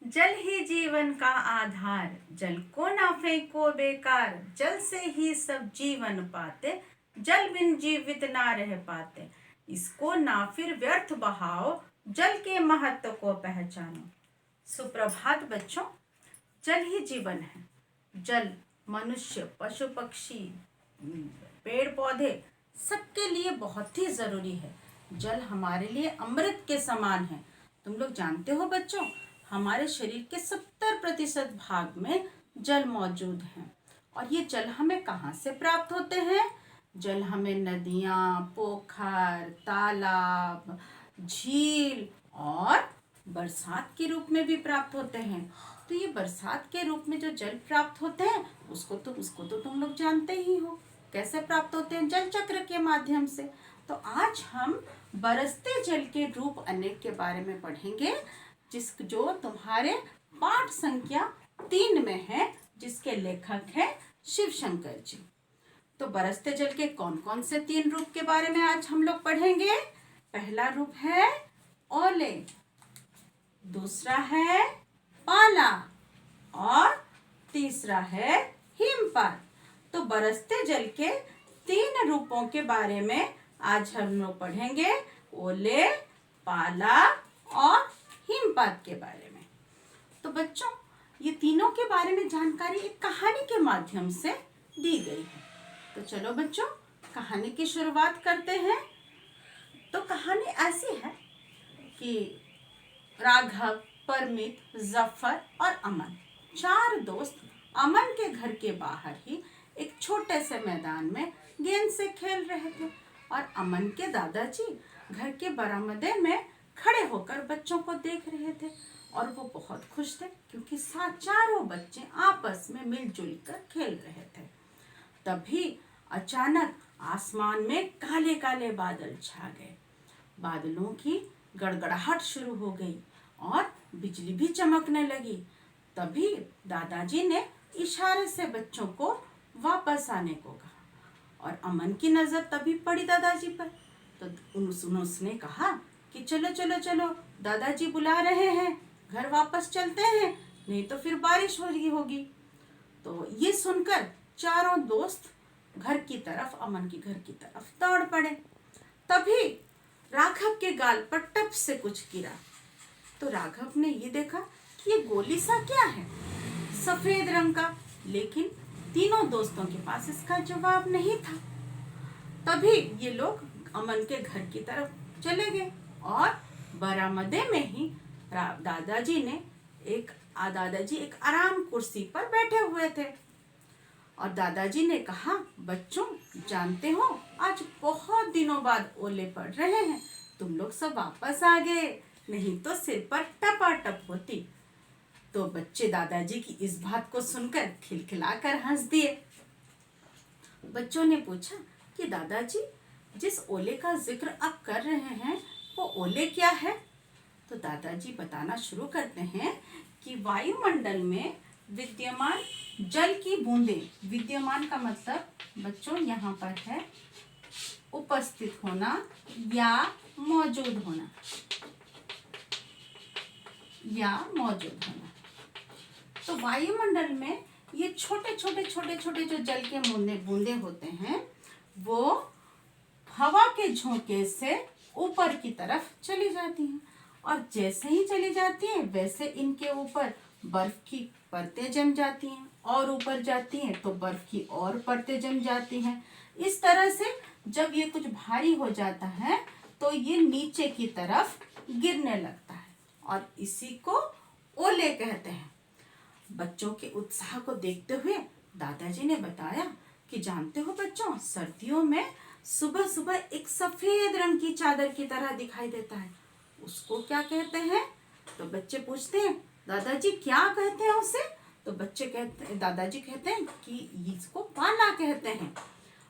जल ही जीवन का आधार, जल को ना फेंको बेकार। जल से ही सब जीवन पाते, जल बिन जीवित ना रह पाते। इसको ना फिर व्यर्थ बहाओ, जल के महत्व को पहचानो। सुप्रभात बच्चों। जल ही जीवन है। जल मनुष्य, पशु पक्षी, पेड़ पौधे सबके लिए बहुत ही जरूरी है। जल हमारे लिए अमृत के समान है। तुम लोग जानते हो बच्चों, हमारे शरीर के 70% भाग में जल मौजूद है। और ये जल हमें कहाँ से प्राप्त होते हैं? जल हमें नदियाँ, पोखर, तालाब, झील और बरसात के रूप में भी प्राप्त होते हैं। तो ये बरसात के रूप में जो जल प्राप्त होते हैं उसको तो तुम लोग जानते ही हो। कैसे प्राप्त होते हैं? जल चक्र के माध्यम से। तो आज हम बरसते जल के रूप अनेक के बारे में पढ़ेंगे, जो तुम्हारे पाठ संख्या 3 में है, जिसके लेखक हैं शिव शंकर जी। तो बरसते जल के कौन कौन से 3 रूप के बारे में आज हम लोग पढ़ेंगे। पहला रूप है ओले, दूसरा है पाला और तीसरा है हिमपात। तो बरसते जल के 3 रूपों के बारे में आज हम लोग पढ़ेंगे, ओले, पाला और हिमपात के बारे में। तो बच्चों, ये तीनों के बारे में जानकारी एक कहानी के माध्यम से दी गई है। तो चलो बच्चों, कहानी की शुरुआत करते हैं। तो कहानी ऐसी है कि राघव, परमित, जफर और अमन 4 दोस्त अमन के घर के बाहर ही एक छोटे से मैदान में गेंद से खेल रहे थे। और अमन के दादाजी घर के बरामदे में खड़े होकर बच्चों को देख रहे थे। और वो बहुत खुश थे क्योंकि चारों बच्चे आपस में मिलजुल कर खेल रहे थे। तभी अचानक आसमान में काले काले बादल छा गए। बादलों की गड़गड़ाहट शुरू हो गई और बिजली भी चमकने लगी। तभी दादाजी ने इशारे से बच्चों को वापस आने को कहा। और अमन की नजर तभी पड़ी दादाजी पर। तो उसने कहा कि चलो चलो चलो, दादाजी बुला रहे हैं, घर वापस चलते हैं, नहीं तो फिर बारिश हो रही होगी। तो ये सुनकर चारों दोस्त घर की तरफ, अमन के घर की तरफ दौड़ पड़े। तभी राघव के गाल पर टप से कुछ गिरा। तो राघव ने ये देखा कि ये गोली सा क्या है, सफेद रंग का। लेकिन तीनों दोस्तों के पास इसका जवाब नहीं था। तभी ये लोग अमन के घर की तरफ चले गए और बरामदे में ही दादाजी एक आराम कुर्सी पर बैठे हुए थे। और दादाजी ने कहा, बच्चों जानते हो, आज बहुत दिनों बाद ओले पड़ रहे हैं, तुम लोग सब वापस आ गए, नहीं तो सिर पर टपाटप होती। तो बच्चे दादाजी की इस बात को सुनकर खिलखिलाकर हंस दिए। बच्चों ने पूछा कि दादाजी, जिस ओले का जिक्र आप कर रहे हैं वो ओले क्या है? तो दादाजी बताना शुरू करते हैं कि वायुमंडल में विद्यमान जल की बूंदें, विद्यमान का मतलब बच्चों यहाँ पर है उपस्थित होना या मौजूद होना, तो वायुमंडल में ये छोटे छोटे जो जल के बूंदे होते हैं, वो हवा के झोंके से ऊपर की तरफ चली जाती हैं। और जैसे ही चली जाती हैं वैसे इनके ऊपर बर्फ की परतें जम जाती हैं, और ऊपर जाती हैं तो बर्फ की और परतें जम जाती हैं। इस तरह से जब ये कुछ भारी हो जाता है तो ये नीचे की तरफ गिरने लगता है, और इसी को ओले कहते हैं। बच्चों के उत्साह को देखते हुए दादाजी ने बताया कि जानते हो बच्चों, सर्दियों में सुबह सुबह एक सफेद रंग की चादर की तरह दिखाई देता है, उसको क्या कहते हैं? तो बच्चे पूछते हैं, दादाजी क्या कहते हैं उसे? तो दादाजी कहते हैं कि इसको पाला कहते हैं।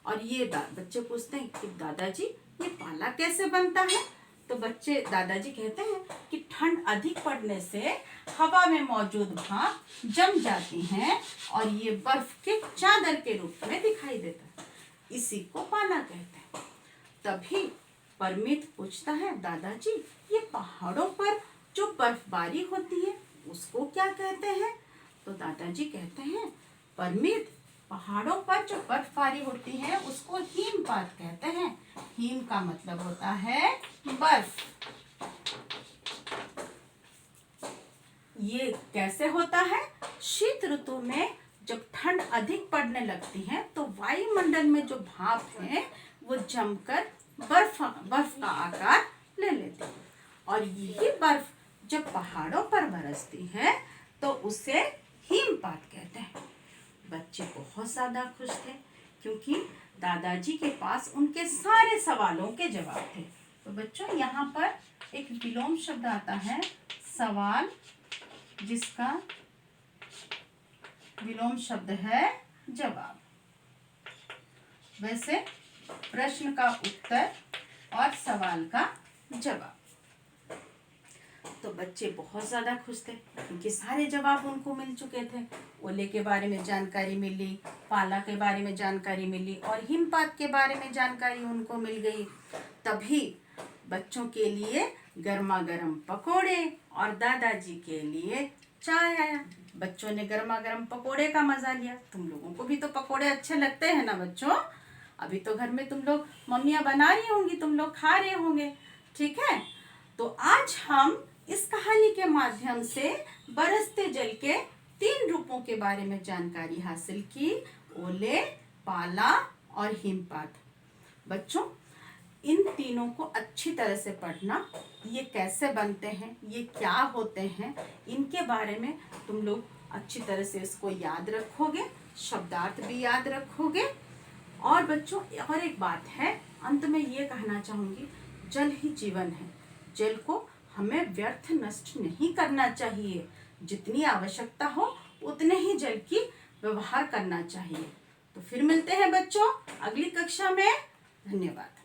और ये बच्चे पूछते हैं कि दादाजी ये पाला कैसे बनता है? तो दादाजी कहते हैं कि ठंड अधिक पड़ने से हवा में मौजूद भाप जम जाती हैं और ये बर्फ के चादर के रूप में दिखाई देता है, इसी को पाला कहते हैं। तभी परमित पूछता है, दादाजी ये पहाड़ों पर जो बर्फबारी होती है उसको क्या कहते हैं? तो दादाजी कहते हैं परमित, पहाड़ों पर जो बर्फबारी होती है उसको हिमपात कहते हैं। हिम का मतलब होता है बर्फ। ये कैसे होता है? शीत ऋतु में जब ठंड अधिक पड़ने लगती है तो वायुमंडल में जो भाप है वो जमकर बर्फ का आकार ले लेती है, और यही बर्फ जब पहाड़ों पर बरसती है तो उसे हिमपात कहते हैं। बच्चे बहुत ज्यादा खुश थे क्योंकि दादाजी के पास उनके सारे सवालों के जवाब थे। तो बच्चों यहाँ पर एक विलोम शब्द आता है सवाल, जिसका विलोम शब्द है जवाब। वैसे प्रश्न का उत्तर और सवाल का जवाब। तो बच्चे बहुत ज़्यादा खुश थे क्योंकि सारे जवाब उनको मिल चुके थे। ओले के बारे में जानकारी मिली, पाला के बारे में जानकारी मिली और हिमपात के बारे में जानकारी उनको मिल गई। तभी बच्चों के लिए गर्मा गर्म पकोड़े और दादाजी के लिए चाय आया। बच्चों ने गर्मा गर्म पकोड़े का मज़ा लिया। तुम लोगों को भी तो पकोड़े अच्छे लगते हैं ना बच्चों? अभी तो घर में तुम लोग मम्मियाँ बना रही होंगी, तुम लोग खा रहे होंगे, ठीक है? तो आज हम इस कहानी के माध्यम से बरसते जल के 3 रूपों के बारे में जानकारी हासिल की, ओले, पाला और हिमपात। बच्चों, इन तीनों को अच्छी तरह से पढ़ना। ये कैसे बनते हैं, ये क्या होते हैं, इनके बारे में तुम लोग अच्छी तरह से इसको याद रखोगे, शब्दार्थ भी याद रखोगे। और बच्चों, और एक बात है, अंत में ये कहना चाहूँगी, जल ही जीवन है। जल को हमें व्यर्थ नष्ट नहीं करना चाहिए। जितनी आवश्यकता हो उतने ही जल की व्यवहार करना चाहिए। तो फिर मिलते हैं बच्चों अगली कक्षा में। धन्यवाद।